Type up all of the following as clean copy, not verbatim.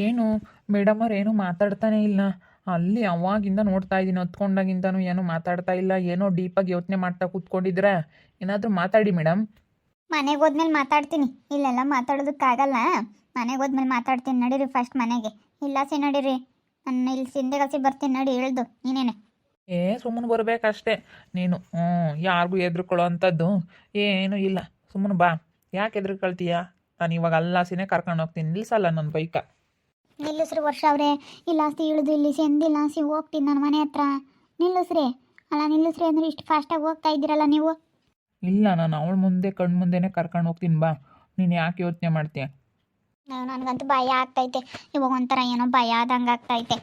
ಏನು ಮೇಡಮ್ ಅವ್ರು ಏನೂ ಮಾತಾಡ್ತಾನೆ ಇಲ್ಲ. ಅಲ್ಲಿ ಅವಾಗಿಂದ ನೋಡ್ತಾ ಇದ್ದೀನಿ, ಹೊತ್ಕೊಂಡಾಗಿಂದನೂ ಏನೂ ಮಾತಾಡ್ತಾ ಇಲ್ಲ. ಏನೋ ಡೀಪಾಗಿ ಯೋಚನೆ ಮಾಡ್ತಾ ಕೂತ್ಕೊಂಡಿದ್ರೆ ಏನಾದರೂ ಮಾತಾಡಿ ಮೇಡಮ್. ಮನೆಗೆ ಹೋದ್ಮೇಲೆ ಮಾತಾಡ್ತೀನಿ. ಇಲ್ಲೆಲ್ಲ ಮಾತಾಡೋದಕ್ಕಾಗಲ್ಲ. ಮನೆಗೆ ಹೋದ್ಮೇಲೆ ಮಾತಾಡ್ತೀನಿ. ನಡೀರಿ ಫಸ್ಟ್ ಮನೆಗೆ. ಇಲ್ಲ ಸಿ ನಡೀರಿ. ನನ್ನ ಇಲ್ಲಿ ಸಿಂಧೆಗಸಿ ಬರ್ತೀನಿ ನಡಿ ಇಳ್ದು ನೀನೇನೆ. ಸುಮ್ಮನೆ ಬರ್ಬೇಕಷ್ಟೇ ನೀನು. ಯಾರಿಗೂ ಹೆದ್ರುಕೊಳ್ಳೋ ಅಂಥದ್ದು ಏನೂ ಇಲ್ಲ. ಸುಮ್ಮನೆ ಬಾ. ಯಾಕೆ ಹೆದ್ರುಕೊಳ್ತೀಯ? ನಾನು ಇವಾಗ ಅಲ್ಲಾಸಿನೇ ಕರ್ಕೊಂಡು ಹೋಗ್ತೀನಿ, ನಿಲ್ಸಲ್ಲ ನನ್ನ ಬೈಕ. ನಿಲ್ಲಿಸ್ರಿ ವರ್ಷ ಅವ್ರೆ. ಇಲ್ಲಾಸಿ ಇಳಿದು ಇಲ್ಲಿ ಸೆಂದಿಲ್ಲಾಸಿ ಹೋಗ್ತೀನಿ ನನ್ನ ಮನೆ ಹತ್ರ. ನಿಲ್ಲಿಸ್ರಿ. ಅಲ್ಲ ನಿಲ್ಲಿಸ್ರಿ ಅಂದರೆ ಇಷ್ಟು ಫಾಸ್ಟಾಗಿ ಹೋಗ್ತಾ ಇದ್ದೀರಲ್ಲ ನೀವು. ಇಲ್ಲ, ನಾನು ಅವಳ ಮುಂದೆ ಕಣ್ಣು ಮುಂದೆನೇ ಕರ್ಕೊಂಡು ಹೋಗ್ತೀನಿ ಬಾ. ನೀನು ಯಾಕೆ ಯೋಚನೆ ಮಾಡ್ತೀಯ? ನನಗಂತೂ ಭಯ ಆಗ್ತೈತೆ. ಇವಾಗ ಒಂಥರ ಏನೋ ಭಯ ಆದಂಗೆ ಆಗ್ತೈತೆ.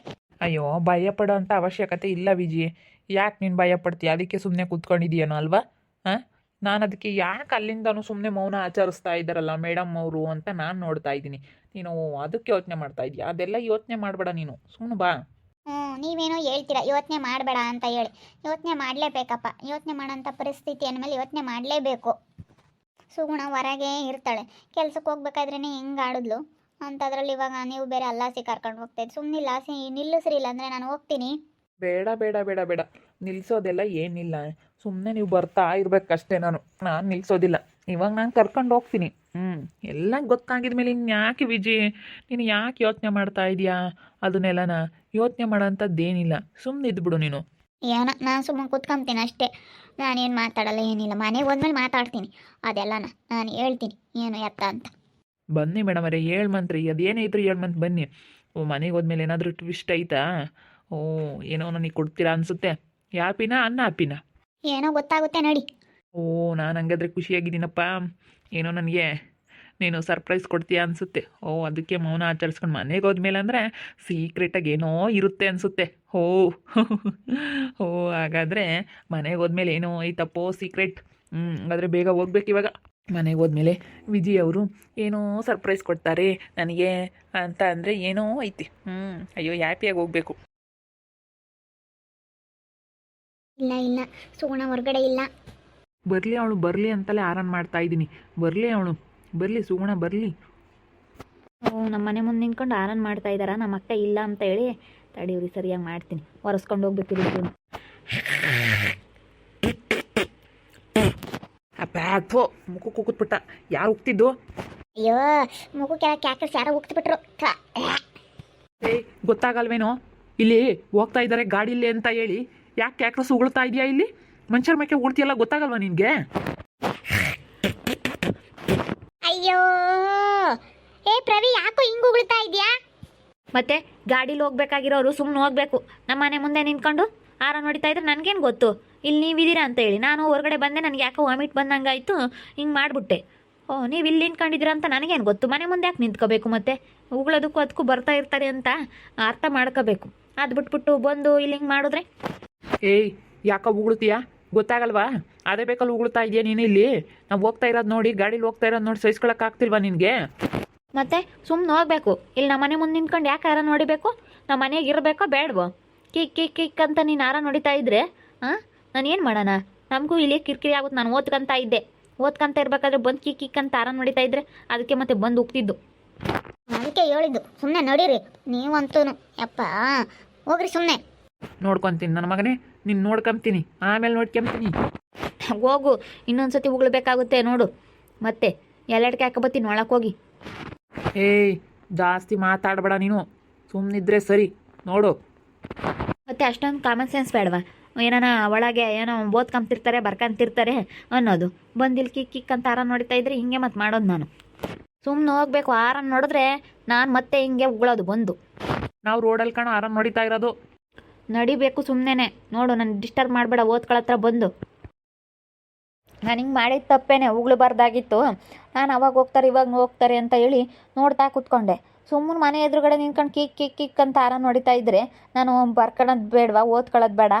ಅಯ್ಯೋ, ಭಯ ಪಡೋ ಅಂಥ ಅವಶ್ಯಕತೆ ಇಲ್ಲ ವಿಜಿ. ಯಾಕೆ ನೀನು ಭಯ ಪಡ್ತೀಯ? ಅದಕ್ಕೆ ಸುಮ್ಮನೆ ಕೂತ್ಕೊಂಡಿದ್ದೀಯನೋ ಅಲ್ವಾ? ಹಾಂ, ನಾನು ಅದಕ್ಕೆ ಯಾಕೆ ಅಲ್ಲಿಂದನೂ ಸುಮ್ಮನೆ ಮೌನ ಆಚರಿಸ್ತಾ ಇದ್ದಾರಲ್ಲ ಮೇಡಮ್ ಅವರು ಅಂತ ನಾನು ನೋಡ್ತಾ ಇದ್ದೀನಿ. ನೀನು ಅದಕ್ಕೆ ಯೋಚನೆ ಮಾಡ್ತಾ ಇದೀಯ. ಅದೆಲ್ಲ ಯೋಚನೆ ಮಾಡಬೇಡ ನೀನು, ಸುಮ್ಮನೆ ಬಾ. ನೀವೇನೋ ಹೇಳ್ತೀರಾ ಯೋಚನೆ ಮಾಡಬೇಡ ಅಂತ ಹೇಳಿ. ಯೋಚನೆ ಮಾಡಲೇಬೇಕಪ್ಪ. ಯೋಚನೆ ಮಾಡೋಂಥ ಪರಿಸ್ಥಿತಿ ಅಂದಮೇಲೆ ಯೋಚನೆ ಮಾಡಲೇಬೇಕು. ಸುಗುಣ ಹೊರಗೆ ಇರ್ತಾಳೆ. ಕೆಲ್ಸಕ್ಕೆ ಹೋಗ್ಬೇಕಾದ್ರೇ ಹೆಂಗೆ ಆಡಿದ್ಲು ಅಂಥದ್ರಲ್ಲಿ ಇವಾಗ ನೀವು ಬೇರೆ ಅಲ್ಲಾಸಿ ಕರ್ಕೊಂಡು ಹೋಗ್ತಾಯಿದ್ದು. ಸುಮ್ಮನೆ ಲಾಸಿ ನಿಲ್ಲಿಸ್ರಿ, ಇಲ್ಲ ಅಂದರೆ ನಾನು ಹೋಗ್ತೀನಿ. ಬೇಡ ಬೇಡ ಬೇಡ ಬೇಡ, ನಿಲ್ಲಿಸೋದೆಲ್ಲ ಏನಿಲ್ಲ. ಸುಮ್ಮನೆ ನೀವು ಬರ್ತಾ ಇರ್ಬೇಕಷ್ಟೇ. ನಾನು ನಿಲ್ಲಿಸೋದಿಲ್ಲ. ಇವಾಗ ನಾನು ಕರ್ಕೊಂಡು ಹೋಗ್ತೀನಿ. ಎಲ್ಲ ಗೊತ್ತಾಗಿದ ಮೇಲೆ ಇನ್ನು ಯಾಕೆ ವಿಜಿ ನೀನು ಯಾಕೆ ಯೋಚನೆ ಮಾಡ್ತಾ ಇದೀಯಾ? ಅದನ್ನೆಲ್ಲನ ಯೋಚನೆ ಮಾಡೋಂಥದ್ದೇನಿಲ್ಲ. ಸುಮ್ಮನೆ ಇದ್ಬಿಡು ನೀನು. ಏನೋ ನಾನು ಸುಮ್ಮನೆ ಕೂತ್ಕೊಂತೀನಿ ಅಷ್ಟೇ. ನಾನೇನು ಮಾತಾಡಲ್ಲ, ಏನಿಲ್ಲ. ಮನೆಗೆ ಹೋದ್ಮೇಲೆ ಮಾತಾಡ್ತೀನಿ. ಅದೆಲ್ಲನ ನಾನು ಹೇಳ್ತೀನಿ ಏನು ಎತ್ತ ಅಂತ. ಬನ್ನಿ ಮೇಡಮ್ ಅವರೇ, ಮಂತ್ರಿ ಅದೇನೇ ಇದ್ರು ಮಂತ್ ಬನ್ನಿ. ಮನೆಗೆ ಹೋದ್ಮೇಲೆ ಏನಾದರೂ ಟ್ವಿಸ್ಟ್ ಐತಾ? ಏನೋ ನನಗೆ ಕೊಡ್ತೀರಾ ಅನಿಸುತ್ತೆ. ಹ್ಯಾಪಿನ ಅನ್ನ ಹ್ಯಾಪಿನ? ಏನೋ ಗೊತ್ತಾಗುತ್ತೆ ನೋಡಿ. ನಾನು ಹಂಗಾದ್ರೆ ಖುಷಿಯಾಗಿದ್ದೀನಪ್ಪ. ಏನೋ ನನಗೆ ನೀನು ಸರ್ಪ್ರೈಸ್ ಕೊಡ್ತೀಯಾ ಅನಿಸುತ್ತೆ. ಅದಕ್ಕೆ ಮೌನ ಆಚರಿಸ್ಕೊಂಡು ಮನೆಗೆ ಹೋದ್ಮೇಲೆ ಅಂದರೆ ಸೀಕ್ರೆಟಾಗಿ ಏನೋ ಇರುತ್ತೆ ಅನಿಸುತ್ತೆ. ಹಾಗಾದರೆ ಮನೆಗೆ ಹೋದ್ಮೇಲೆ ಏನೋ ಐತಪ್ಪೋ ಸೀಕ್ರೆಟ್. ಹಾಗಾದರೆ ಬೇಗ ಹೋಗ್ಬೇಕು ಇವಾಗ. ಮನೆಗೆ ಹೋದ್ಮೇಲೆ ವಿಜಯ್ ಅವರು ಏನೋ ಸರ್ಪ್ರೈಸ್ ಕೊಡ್ತಾರೆ ನನಗೆ ಅಂತ ಅಂದರೆ ಏನೋ ಐತಿ. ಅಯ್ಯೋ, ಹ್ಯಾಪಿಯಾಗಿ ಹೋಗಬೇಕು. ಇಲ್ಲ ಇಲ್ಲ, ಸುಗುಣ ಹೊರಗಡೆ ಇಲ್ಲ. ಬರಲಿ ಅಂತಲೇ ಆರಾನ್ ಮಾಡ್ತಾ ಇದ್ದೀನಿ. ಬರಲಿ ಸುಗುಣ ಬರಲಿ. ನಮ್ಮ ಮನೆ ಮುಂದೆ ನಿಂತ್ಕೊಂಡು ಆರಾನ್ ಮಾಡ್ತಾ ಇದ್ದಾರಾ ನಮ್ಮ ಅಕ್ಕ ಇಲ್ಲ ಅಂತ ಹೇಳಿ. ತಡಿಯವ್ರಿ, ಸರಿಯಾಗಿ ಮಾಡ್ತೀನಿ. ಒರೆಸ್ಕೊಂಡು ಹೋಗ್ಬೇಕು. ಅಪ್ಪ ಮುಖ ಕೂತ್ಬಿಟ್ಟ. ಯಾರು ಉಗ್ತಿದ್ದು? ಅಯ್ಯೋ, ಮುಖಕ್ಕೆಲ್ಲ ಕ್ಯಾಕರ್ಸ್ ಯಾರೋ ಉಗ್ತಿಬಿಟ್ರು. ಗೊತ್ತಾಗಲ್ವೇನೋ? ಇಲ್ಲಿ ಹೋಗ್ತಾ ಇದ್ದಾರೆ ಗಾಡಿಲಿ ಅಂತ ಹೇಳಿ ಯಾಕೆ ಕ್ಯಾಕ್ರಸ್ ಉಗುಳ್ತಾ ಇದೆಯಾ? ಇಲ್ಲಿ ಮನುಷ್ಯರ ಮೇಕೆ ಉಗುಳ್ತಿಯಲ್ಲ, ಗೊತ್ತಾಗಲ್ವಾ ನಿನಗೆ? ಅಯ್ಯೋ, ಪ್ರವಿ ಯಾಕೋ ಹಿಂಗೆ ಉಗುಳ್ತಾ ಇದೆಯಾ? ಮತ್ತೆ ಗಾಡೀಲಿ ಹೋಗ್ಬೇಕಾಗಿರೋರು ಸುಮ್ಮನೆ ಹೋಗ್ಬೇಕು. ನಮ್ಮ ಮನೆ ಮುಂದೆ ನಿಂತ್ಕೊಂಡು ಆರ ನೋಡ್ತಾ ಇದ್ರೆ ನನಗೇನು ಗೊತ್ತು ಇಲ್ಲಿ ನೀವಿದ್ದೀರಾ ಅಂತ ಹೇಳಿ. ನಾನು ಹೊರಗಡೆ ಬಂದೆ, ನನಗೆ ಯಾಕೋ ವಾಮಿಟ್ ಬಂದಂಗಾಯಿತು, ಹಿಂಗೆ ಮಾಡಿಬಿಟ್ಟೆ. ನೀವು ಇಲ್ಲಿ ನಿಂತ್ಕೊಂಡಿದ್ದೀರಾ ಅಂತ ನನಗೇನು ಗೊತ್ತು? ಮನೆ ಮುಂದೆ ಯಾಕೆ ನಿಂತ್ಕೋಬೇಕು? ಮತ್ತೆ ಉಗುಳೋದಕ್ಕೂ ಅದಕ್ಕೂ ಬರ್ತಾ ಇರ್ತಾರೆ ಅಂತ ಅರ್ಥ ಮಾಡ್ಕೋಬೇಕು. ಅದು ಬಿಟ್ಬಿಟ್ಟು ಬಂದು ಇಲ್ಲಿ ಹಿಂಗೆ ಮಾಡಿದ್ರೆ ಯಾಕೋ ಉಗುಳ್ತೀಯಾ? ಗೊತ್ತಾಗಲ್ವಾ? ಅದೇ ಬೇಕಲ್ಲಿ ಉಗುಳ್ತಾ ಇದೆಯಾ ನೀನು? ಇಲ್ಲಿ ನಾವು ಹೋಗ್ತಾ ಇರೋದು ನೋಡಿ, ಗಾಡೀಲಿ ಹೋಗ್ತಾ ಇರೋದು ನೋಡಿ ಸಹಿಸ್ಕೊಳಕ್ಕಾಗ್ತಿಲ್ವಾ ನಿನಗೆ? ಮತ್ತೆ ಸುಮ್ಮನೆ ಹೋಗ್ಬೇಕು. ಇಲ್ಲಿ ನಮ್ಮ ಮನೆ ಮುಂದೆ ನಿಂತ್ಕೊಂಡು ಯಾಕೆ ಆರ ನೋಡಿಬೇಕು? ನಮ್ಮ ಮನೆಗೆ ಇರಬೇಕೋ ಬೇಡವೋ? ಕಿಕ್ ಅಂತ ನೀನು ಆರ ನೋಡಿತಾ ಇದ್ರೆ ನಾನು ಏನು ಮಾಡೋಣ? ನಮಗೂ ಇಲ್ಲಿ ಕಿರಿಕಿರಿ ಆಗುತ್ತೆ. ನಾನು ಓದ್ಕೊಂತ ಇರ್ಬೇಕಾದ್ರೆ ಬಂದು ಕಿಕ್ ಅಂತ ಆರ ನೋಡಿತಾ ಇದ್ರೆ ಅದಕ್ಕೆ ಮತ್ತೆ ಬಂದು ಉಗ್ತಿದ್ದು. ಅದಕ್ಕೆ ಹೇಳಿದ್ದು ಸುಮ್ಮನೆ ನಡೀರಿ ನೀವಂತೂ. ಯಪ್ಪ ಹೋಗ್ರಿ ಸುಮ್ಮನೆ. ನೋಡ್ಕೊತೀನಿ ನನ್ನ ಮಗನೇ, ನೀನು ನೋಡ್ಕೊಂತೀನಿ, ಆಮೇಲೆ ನೋಡ್ಕೊಂತೀನಿ. ಹೋಗು, ಇನ್ನೊಂದ್ಸತಿ ಉಗುಳ್ಬೇಕಾಗುತ್ತೆ ನೋಡು. ಮತ್ತೆ ಎಲ್ಲೆಡ್ಕೆ ಹಾಕಬತ್ತೀನಿ ಒಳಕ್ಕೆ ಹೋಗಿ. ಜಾಸ್ತಿ ಮಾತಾಡಬೇಡ ನೀನು, ಸುಮ್ಮನಿದ್ರೆ ಸರಿ. ನೋಡು, ಮತ್ತೆ ಅಷ್ಟೊಂದು ಕಾಮನ್ ಸೆನ್ಸ್ ಬೇಡವಾ? ಏನಾನ ಒಳಗೆ ಏನೋ ಓದ್ಕೊಂತಿರ್ತಾರೆ ಬರ್ಕೊಂತಿರ್ತಾರೆ ಅನ್ನೋದು. ಬಂದಿಲ್ಲಿ ಕಿಕ್ ಅಂತ ಆರ ನೋಡ್ತಾ ಇದ್ರೆ ಹಿಂಗೆ ಮತ್ತೆ ಮಾಡೋದು. ನಾನು ಸುಮ್ಮನೆ ಹೋಗ್ಬೇಕು. ಆರನ್ ನೋಡಿದ್ರೆ ನಾನು ಮತ್ತೆ ಹಿಂಗೆ ಉಗುಳೋದು ಬಂದು. ನಾವು ರೋಡಲ್ಲಿ ಕಾಣೋ ಆರಾಮ್ ನೋಡಿತಾ ಇರೋದು. ನಡಿಬೇಕು ಸುಮ್ಮನೆ. ನೋಡು, ನನ್ನ ಡಿಸ್ಟರ್ಬ್ ಮಾಡಬೇಡ. ಓದ್ಕೊಳತ್ರ ಬಂದು ನಾನು ಹಿಂಗೆ ಮಾಡಿದ ತಪ್ಪೇನೆ, ಉಗುಳಬಾರ್ದಾಗಿತ್ತು. ನಾನು ಅವಾಗ ಹೋಗ್ತಾರೆ ಇವಾಗ ಹೋಗ್ತಾರೆ ಅಂತ ಹೇಳಿ ನೋಡ್ತಾ ಕೂತ್ಕೊಂಡೆ. ಸುಮ್ಮನೆ ಮನೆ ಎದುರುಗಡೆ ನಿಂತ್ಕೊಂಡು ಕಿಕ್ ಅಂತ ಆರ ನೋಡಿತಾ ಇದ್ರೆ ನಾನು ಬರ್ಕೊಳ್ಳೋದು ಬೇಡವಾ? ಓದ್ಕೊಳ್ಳೋದು ಬೇಡ?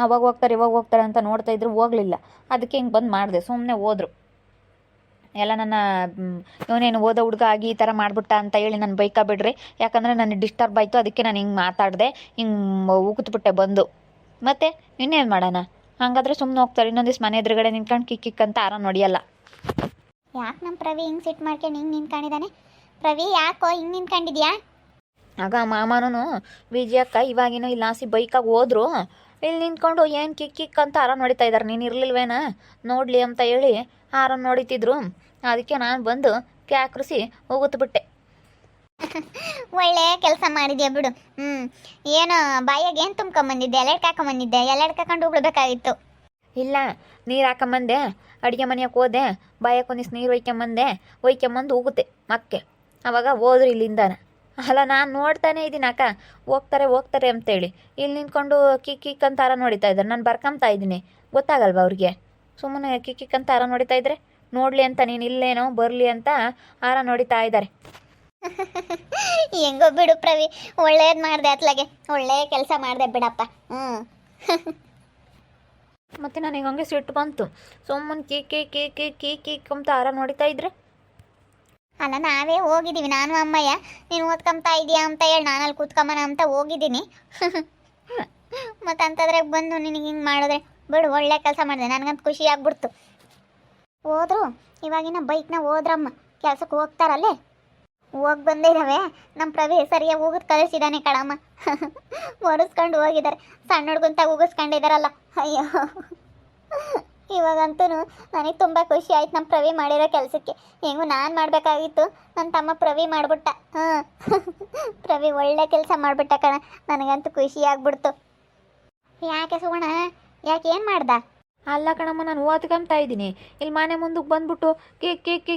ಅವಾಗ ಹೋಗ್ತಾರೆ ಇವಾಗ ಹೋಗ್ತಾರೆ ಅಂತ ನೋಡ್ತಾ ಇದ್ರು ಹೋಗಲಿಲ್ಲ. ಅದಕ್ಕೆ ಹಿಂಗೆ ಬಂದು ಮಾಡಿದೆ. ಸುಮ್ಮನೆ ಹೋದ್ರು ಎಲ್ಲ. ನನ್ನ ಇವನೇನು ಓದೋ ಹುಡುಗ ಆಗಿ ಈ ಥರ ಮಾಡ್ಬಿಟ್ಟ ಅಂತ ಹೇಳಿ ನಾನು ಬೈಕ ಬಿಡ್ರಿ. ಯಾಕಂದರೆ ನನಗೆ ಡಿಸ್ಟರ್ಬ್ ಆಯಿತು, ಅದಕ್ಕೆ ನಾನು ಹಿಂಗೆ ಮಾತಾಡಿದೆ, ಹಿಂಗೆ ಉಗಿದ್ಬಿಟ್ಟೆ ಬಂದು. ಮತ್ತೆ ಇನ್ನೇನು ಮಾಡೋಣ? ಹಾಗಾದರೆ ಸುಮ್ಮನೆ ಹೋಗ್ತಾರೆ. ಇನ್ನೊಂದು ದಿವ್ಸ ಮನೆ ಎದುರುಗಡೆ ನಿಂತ್ಕೊಂಡು ಕಿಕ್ ಅಂತ ಆರ ನೋಡಿಯಲ್ಲ. ಯಾಕೆ ನಮ್ಮ ಪ್ರವಿ ಹಿಂಗೆ ಸಿಟ್ಟು ಮಾಡ್ಕೊಂಡು ಹಿಂಗೆ ನಿಂತ್ಕೊಂಡಿದ್ದಾನೆ? ಪ್ರವಿ ಯಾಕೋ ಹಿಂಗೆ ನಿಂತ್ಕೊಂಡಿದ್ಯಾ? ಆಗ ಮಾಮನೂ ವಿಜಯಕ್ಕ ಇವಾಗಿನ ಇಲ್ಲಿ ಆಸಿ ಬೈಕಾಗಿ ಹೋದ್ರು. ಇಲ್ಲಿ ನಿಂತ್ಕೊಂಡು ಏನು ಕಿಕ್ ಕಿಕ್ ಅಂತ ಆರಾಮ್ ನೋಡಿತಾ ಇದ್ದಾರೆ. ನೀನು ಇರಲಿಲ್ವೇನ ನೋಡಲಿ ಅಂತ ಹೇಳಿ ಆರಾಮ್ ನೋಡಿತಿದ್ರು. ಅದಕ್ಕೆ ನಾನು ಬಂದು ಕ್ಯಾಕ್ರಿಸಿ ಹೋಗುತ್ತಬಿಟ್ಟೆ. ಒಳ್ಳೆ ಕೆಲಸ ಮಾಡಿದ್ಯಾ ಬಿಡು. ಏನು ಬಾಯಾಗ ಏನು ತುಂಬ್ಕೊಂಬಂದಿದ್ದೆ? ಎಲೆಡ್ ಕಾಕೊಂಬಂದಿದ್ದೆ? ಎಲೆಡ್ ಕಾಕೊಂಡು ಉಳ್ಬೇಕಾಗಿತ್ತು. ಇಲ್ಲ, ನೀರು ಹಾಕೊಂಬಂದೆ, ಅಡುಗೆ ಮನೆಯಕ್ಕೆ ಹೋದೆ, ಬಾಯಕ್ಕೆ ಒಂದಿಷ್ಟು ನೀರು ಒಯ್ಕೊಂಬಂದು ಹೋಗುತ್ತೆ ಮಕ್ಕೆ. ಅವಾಗ ಹೋದ್ರು ಇಲ್ಲಿಂದಾನ. ಅಲ್ಲ, ನಾನು ನೋಡ್ತಾನೆ ಇದ್ದೀನಿ ಅಕ್ಕ, ಹೋಗ್ತಾರೆ ಅಂತೇಳಿ ಇಲ್ಲಿ ನಿಂತ್ಕೊಂಡು ಕಿಕ್ ಕಿಕ್ ಅಂತ ಆರ ನೋಡಿತಾ ಇದ್ದಾರೆ. ನಾನು ಬರ್ಕೊಂತಾ ಇದ್ದೀನಿ, ಗೊತ್ತಾಗಲ್ವ ಅವ್ರಿಗೆ? ಸುಮ್ಮನೆ ಕಿಕ್ ಕಿಕ್ ಅಂತ ಆರ ನೋಡಿತಾ ಇದ್ರೆ ನೋಡಲಿ ಅಂತ, ನೀನು ಇಲ್ಲೇನೋ ಬರಲಿ ಅಂತ ಆರ ನೋಡಿತಾ ಇದ್ದಾರೆ. ಹೆಂಗೋ ಬಿಡು ಪ್ರವಿ, ಒಳ್ಳೇದು ಮಾಡಿದೆ ಅತ್ಲಾಗೆ, ಒಳ್ಳೆ ಕೆಲಸ ಮಾಡಿದೆ ಬಿಡಪ್ಪ. ಮತ್ತು ನನಗೆ ಹಂಗೆ ಸಿಟ್ಟು ಬಂತು. ಸುಮ್ಮನೆ ಕೀಕ್ ಅಂತ ಆರ ನೋಡಿತಾ ಇದ್ರೆ. ಅಲ್ಲ, ನಾವೇ ಹೋಗಿದ್ದೀವಿ, ನಾನು ಅಮ್ಮಯ್ಯ. ನೀನು ಓದ್ಕೊಂತಾ ಇದೀಯಾ ಅಂತ ಹೇಳಿ ನಾನು ಅಲ್ಲಿ ಕೂತ್ಕೊಂಬನ ಅಂತ ಹೋಗಿದ್ದೀನಿ. ಮತ್ತು ಅಂಥದ್ರಾಗ ಬಂದು ನಿನಗೆ ಹಿಂಗೆ ಮಾಡಿದ್ರೆ ಬಿಡು, ಒಳ್ಳೆ ಕೆಲಸ ಮಾಡಿದೆ. ನನಗಂತ ಖುಷಿ ಆಗ್ಬಿಡ್ತು. ಹೋದ್ರು ಇವಾಗಿನ ಬೈಕ್ನ ಹೋದ್ರಮ್ಮ, ಕೆಲ್ಸಕ್ಕೆ ಹೋಗ್ತಾರಲ್ಲೇ. ಹೋಗಿ ಬಂದಿದ್ದಾವೆ. ನಮ್ಮ ಪ್ರವಿ ಸರಿಯಾಗಿ ಹೋಗೋದು ಕಳಿಸಿದ್ದಾನೆ ಕಣಮ್ಮ. ಒರೆಸ್ಕೊಂಡು ಹೋಗಿದ್ದಾರೆ. ಸಣ್ಣ ಹುಡ್ಗಂತ ಉಗಿಸ್ಕೊಂಡಿದ್ದಾರಲ್ಲ, ಅಯ್ಯೋ. ಇವಾಗಂತೂ ನನಗೆ ತುಂಬ ಖುಷಿ ಆಯ್ತು ನಮ್ಮ ಪ್ರವಿ ಮಾಡಿರೋ ಕೆಲಸಕ್ಕೆ. ಹೆಂಗೂ ನಾನು ಮಾಡಬೇಕಾಗಿತ್ತು, ನನ್ನ ತಮ್ಮ ಪ್ರವಿ ಮಾಡಿಬಿಟ್ಟ. ಪ್ರವಿ ಒಳ್ಳೆ ಕೆಲಸ ಮಾಡಿಬಿಟ್ಟ ಕಣ. ನನಗಂತೂ ಖುಷಿ ಆಗ್ಬಿಡ್ತು. ಯಾಕೆ ಸುವರ್ಣ, ಯಾಕೆ ಏನು ಮಾಡ್ದ? ಅಲ್ಲ ಕಣಮ್ಮ, ನಾನು ಓದ್ಕೊಂತಾ ಇದ್ದೀನಿ. ಇಲ್ಲಿ ಮನೆ ಮುಂದಕ್ಕೆ ಬಂದ್ಬಿಟ್ಟು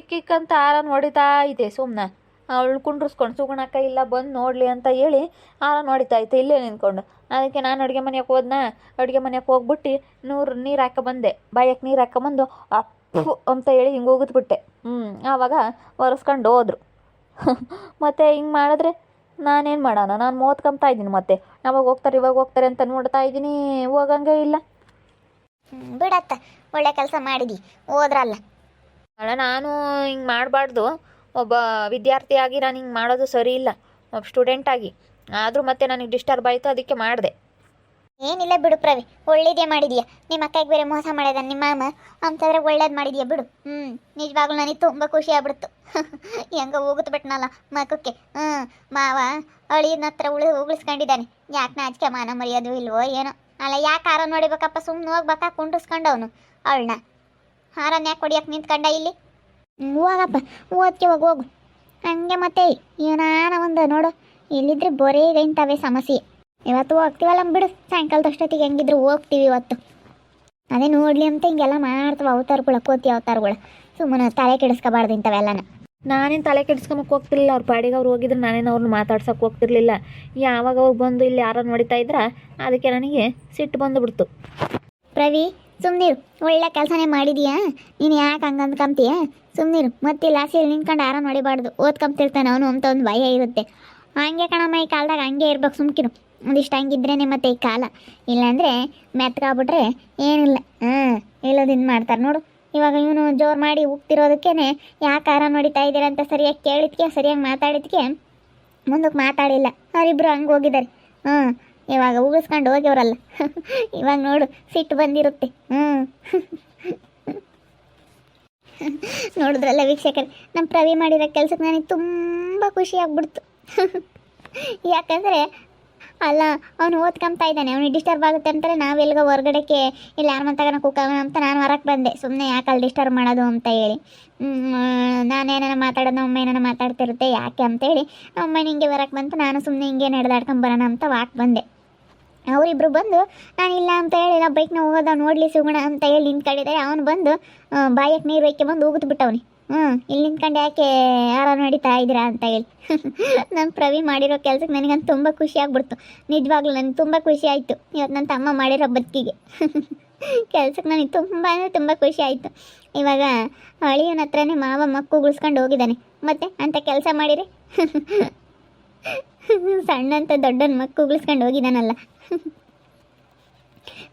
ಕಿಕ್ ಅಂತ ಆರ ನೋಡಿತಾ ಇದೆ. ಸುಮ್ಮನೆ ಅವಳು ಕುಂಡ್ರಿಸ್ಕೊಂಡು ಸುಗುಣಕ್ಕ ಇಲ್ಲ ಬಂದು ನೋಡಲಿ ಅಂತ ಹೇಳಿ ಆರ ನೋಡಿತಾ ಇತ್ತು ಇಲ್ಲೇ ನಿಂತ್ಕೊಂಡು. ಅದಕ್ಕೆ ನಾನು ಅಡುಗೆ ಮನೆಗೆ ಹೋದ್ನ. ಅಡುಗೆ ಮನೆಗೆ ಹೋಗ್ಬಿಟ್ಟು ನೀರು ಹಾಕೊಂಬಂದೆ, ಬಾಯಕ್ಕೆ ನೀರು ಹಾಕೊಂಬಂದು ಅಪ್ಪು ಅಂತ ಹೇಳಿ ಹಿಂಗೆ ಹೋಗಿದ್ಬಿಟ್ಟೆ. ಆವಾಗ ಒರೆಸ್ಕೊಂಡು ಹೋದ್ರು. ಮತ್ತು ಹಿಂಗೆ ಮಾಡಿದ್ರೆ ನಾನೇನು ಮಾಡೋಣ? ನಾನು ಮೋತ್ಕೊಂತಾ ಇದ್ದೀನಿ. ಮತ್ತೆ ಅವಾಗ ಹೋಗ್ತಾರೆ ಇವಾಗ ಹೋಗ್ತಾರೆ ಅಂತ ನೋಡ್ತಾ ಇದ್ದೀನಿ, ಹೋಗಂಗೆ ಇಲ್ಲ. ಬಿಡತ್ತ, ಒಳ್ಳೆ ಕೆಲಸ ಮಾಡಿದಿ, ಹೋದ್ರಲ್ಲ. ಅಲ್ಲ, ನಾನು ಹಿಂಗೆ ಮಾಡಬಾರ್ದು. ಒಬ್ಬ ವಿದ್ಯಾರ್ಥಿಯಾಗಿ ನಾನು ಹಿಂಗೆ ಮಾಡೋದು ಸರಿ ಇಲ್ಲ, ಒಬ್ಬ ಸ್ಟೂಡೆಂಟಾಗಿ. ಆದರೂ ಮತ್ತೆ ನನಗೆ ಡಿಸ್ಟರ್ಬ್ ಆಯಿತು, ಅದಕ್ಕೆ ಮಾಡಿದೆ. ಏನಿಲ್ಲ ಬಿಡು ಪ್ರವಿ, ಒಳ್ಳೇದೇ ಮಾಡಿದ್ಯಾ. ನಿಮ್ಮ ಅಕ್ಕಗೆ ಬೇರೆ ಮೋಸ ಮಾಡ್ಯದ ನಿಮ್ಮ ಮಾಮ ಅಂತಂದ್ರೆ ಒಳ್ಳೇದು ಮಾಡಿದ್ಯಾ ಬಿಡು. ನಿಜವಾಗ್ಲೂ ನನಗೆ ತುಂಬ ಖುಷಿ ಆಗ್ಬಿಡ್ತು. ಹೆಂಗ ಹೋಗುತ್ತೆ ಬಿಟ್ನಲ್ಲ ಮಕ್ಕಕ್ಕೆ. ಮಾವ ಅಳಿಯನ ಹತ್ರ ಉಳಿಸ್ಕೊಂಡಿದ್ದಾನೆ. ಯಾಕೆ ನಾಚಿಕೆ ಮಾನ ಮರ್ಯಾದೂ ಇಲ್ವೋ ಏನೋ. ಅಲ್ಲ, ಯಾಕೆ ಹಾರ ನೋಡಿಬೇಕಪ್ಪ? ಸುಮ್ಮನೆ ಹೋಗ್ಬೇಕಾ ಕುಂಡ್ರಿಸ್ಕೊಂಡವನು ಅವಳನ್ನ. ಹಾರನ್ನ ಯಾಕೆ ಹೊಡಿಯಕ್ಕೆ ನಿಂತ್ಕೊಂಡ ಇಲ್ಲಿ? ಹೋಗಪ್ಪ, ಓದ್ಕೆ ಹೋಗು. ಹಂಗೆ ಮತ್ತೆ ಏನಾನ ಒಂದು ನೋಡು, ಇಲ್ಲಿದ್ರೆ ಬರೀ ಇಂಥವೇ ಸಮಸ್ಯೆ. ಇವತ್ತು ಹೋಗ್ತೀವಲ್ಲ ಬಿಡು, ಸಾಯಂಕಾಲದಷ್ಟೊತ್ತಿಗೆ ಹೆಂಗಿದ್ರು ಹೋಗ್ತೀವಿ ಇವತ್ತು. ಅದೇ ನೋಡಲಿ ಅಂತ ಹಿಂಗೆಲ್ಲ ಮಾಡ್ತವೆ ಅವತಾರಗಳ, ಕೋತಿ ಅವತಾರಗಳ. ಸುಮ್ಮನೆ ತಲೆ ಕೆಡಿಸ್ಕೋಬಾರ್ದು ಇಂಥವೆಲ್ಲನ. ನಾನೇನು ತಲೆ ಕೆಡಿಸ್ಕೊಂಬಕ್ಕೆ ಹೋಗ್ತಿರ್ಲಿಲ್ಲ. ಅವ್ರ ಪಾಡಿಗೆ ಅವ್ರು ಹೋಗಿದ್ರೆ ನಾನೇನು ಅವ್ರನ್ನ ಮಾತಾಡ್ಸೋಕೆ ಹೋಗ್ತಿರ್ಲಿಲ್ಲ. ಯಾವಾಗ ಅವ್ರು ಬಂದು ಇಲ್ಲಿ ಯಾರೋ ನೋಡಿತಾ ಇದ್ರ, ಅದಕ್ಕೆ ನನಗೆ ಸಿಟ್ಟು ಬಂದುಬಿಡ್ತು. ಪ್ರವಿ, ಸುಮ್ಮನಿರು, ಒಳ್ಳೆ ಕೆಲಸನೇ ಮಾಡಿದೀಯಾ. ನೀನು ಯಾಕೆ ಹಂಗೆ ಅಂದ್ಕೊಂತೀಯ? ಸುಮ್ಮನಿರು. ಮತ್ತೆ ಲಾಸಿಯಲ್ಲಿ ನಿಂತ್ಕೊಂಡು ಆರಾಮ ನೋಡಿಬಾರ್ದು, ಓದ್ಕೊಂತಿರ್ತಾನೆ ಅವನು ಅಂತ ಒಂದು ಭಯ ಇರುತ್ತೆ. ಹಂಗೆ ಕಣಮ್ಮ, ಈ ಕಾಲದಾಗ ಹಂಗೆ ಇರ್ಬೇಕು. ಸುಮ್ಕಿರು, ಒಂದಿಷ್ಟು ಹಂಗಿದ್ರೇ ಮತ್ತೆ ಈ ಕಾಲ. ಇಲ್ಲಾಂದರೆ ಮೆತ್ಕಾಗ್ಬಿಟ್ರೆ ಏನಿಲ್ಲ. ಎಲ್ಲೋದಿಂದ ಮಾಡ್ತಾರೆ ನೋಡು. ಇವಾಗ ಇವನು ಜೋರು ಮಾಡಿ ಹೋಗ್ತಿರೋದಕ್ಕೇ ಯಾಕೆ ಆರಾಮ ನೋಡಿತಾ ಇದ್ದೀರ ಅಂತ ಸರಿಯಾಗಿ ಕೇಳಿದ್ಕೆ, ಸರಿಯಾಗಿ ಮಾತಾಡಿದ್ಕೆ ಮುಂದಕ್ಕೆ ಮಾತಾಡಿಲ್ಲ. ಅವರಿಬ್ಬರು ಹಂಗೆ ಹೋಗಿದ್ದಾರೆ. ಇವಾಗ ಉಗಿಸ್ಕೊಂಡು ಹೋಗ್ಯವ್ರಲ್ಲ. ಇವಾಗ ನೋಡು, ಸಿಟ್ಟು ಬಂದಿರುತ್ತೆ. ನೋಡಿದ್ರಲ್ಲ ವೀಕ್ಷಕರೇ, ನಮ್ಮ ಪ್ರವಿ ಮಾಡಿರೋ ಕೆಲಸಕ್ಕೆ ನನಗೆ ತುಂಬ ಖುಷಿ ಆಗ್ಬಿಡ್ತು. ಯಾಕಂದರೆ ಅಲ್ಲ, ಅವನು ಓದ್ಕೊಂತಾ ಇದ್ದಾನೆ, ಅವನಿಗೆ ಡಿಸ್ಟರ್ಬ್ ಆಗುತ್ತೆ ಅಂತಾರೆ. ನಾವೆಲ್ಗೋ ಹೊರಗಡೆಗೆ ಇಲ್ಲಿ ಯಾರ ಮಂತಾಗನ ಕೂಗೋಣ ಅಂತ ನಾನು ಹೊರಗೆ ಬಂದೆ. ಸುಮ್ಮನೆ ಯಾಕೆ ಅಲ್ಲಿ ಡಿಸ್ಟರ್ಬ್ ಮಾಡೋದು ಅಂತ ಹೇಳಿ. ನಾನೇನ ಮಾತಾಡೋದು, ನಮ್ಮ ಏನಾರ ಮಾತಾಡ್ತಿರುತ್ತೆ ಯಾಕೆ ಅಂತೇಳಿ ನಮ್ಮ ಹಿಂಗೆ ಹೊರಗೆ ಬಂತು. ನಾನು ಸುಮ್ಮನೆ ಹಿಂಗೆ ನಡೆದಾಡ್ಕೊಂಬರೋಣ ಅಂತ ವಾಕ್ ಬಂದೆ. ಅವರಿಬ್ಬರು ಬಂದು ನಾನಿಲ್ಲ ಅಂತ ಹೇಳಿ ನಾವು ಬೈಕ್ನ ಹೋಗೋದ ನೋಡಲಿ ಸಿಗೋಣ ಅಂತ ಹೇಳಿ ನಿಂತ್ಕೊಂಡಿದ್ದಾರೆ. ಅವನು ಬಂದು ಬಾಯಕ್ಕೆ ನೀರು ಒಯ್ಕೆ ಬಂದು ಹೋಗುತ್ಬಿಟ್ಟವನಿ. ಇಲ್ಲಿ ನಿಂತ್ಕೊಂಡು ಯಾಕೆ ಯಾರ ನಡೀತಾ ಇದ್ದೀರಾ ಅಂತ ಹೇಳಿ. ನಮ್ಮ ಪ್ರವಿ ಮಾಡಿರೋ ಕೆಲ್ಸಕ್ಕೆ ನನಗಂತ ತುಂಬ ಖುಷಿ ಆಗ್ಬಿಡ್ತು. ನಿಜವಾಗ್ಲೂ ನನಗೆ ತುಂಬ ಖುಷಿ ಆಯಿತು ಇವತ್ತು ನನ್ನ ತಮ್ಮ ಮಾಡಿರೋ ಬದುಕಿಗೆ. ಕೆಲ್ಸಕ್ಕೆ ನನಗೆ ತುಂಬ ಅಂದರೆ ತುಂಬ ಖುಷಿ ಆಯಿತು. ಇವಾಗ ಅಳಿಯನ ಹತ್ರನೇ ಮಾವ ಮಕ್ಕು ಉಳಿಸ್ಕೊಂಡು ಹೋಗಿದ್ದಾನೆ. ಮತ್ತು ಅಂಥ ಕೆಲಸ ಮಾಡಿರಿ ಸಣ್ಣಂತ ದೊಡ್ಡನ ಮಕ್ಕು ಉಗಿಸ್ಕೊಂಡು ಹೋಗಿದ್ದಾನಲ್ಲ.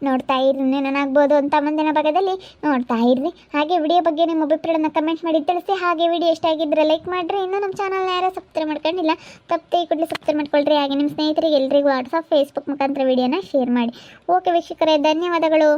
ನೋಡ್ತಾ ಇರ್ರಿ, ಏನಾಗ್ಬೋದು ಅಂತ ಮುಂದಿನ ಭಾಗದಲ್ಲಿ ನೋಡ್ತಾ ಇರ್ರಿ. ಹಾಗೆ ವಿಡಿಯೋ ಬಗ್ಗೆ ನಿಮ್ಮ ಅಭಿಪ್ರಾಯನ ಕಮೆಂಟ್ ಮಾಡಿ ತಿಳಿಸಿ. ಹಾಗೆ ವಿಡಿಯೋ ಇಷ್ಟ ಆಗಿದ್ದರೆ ಲೈಕ್ ಮಾಡಿರಿ. ಇನ್ನೂ ನಮ್ಮ ಚಾನಲ್ನ ಯಾರೋ ಸಬ್ಸ್ಕ್ರೈಬ್ ಮಾಡ್ಕೊಂಡಿಲ್ಲ, ತಪ್ಪೇ ಕೂಡಲೇ ಸಬ್ಸ್ಕ್ರೈಬ್ ಮಾಡ್ಕೊಳ್ರಿ. ಹಾಗೆ ನಿಮ್ಮ ಸ್ನೇಹಿತರಿಗೆ ಎಲ್ರಿಗೂ ವಾಟ್ಸಪ್, ಫೇಸ್ಬುಕ್ ಮುಖಾಂತರ ವಿಡಿಯೋನ ಶೇರ್ ಮಾಡಿ. ಓಕೆ ವೀಕ್ಷಕರೇ, ಧನ್ಯವಾದಗಳು.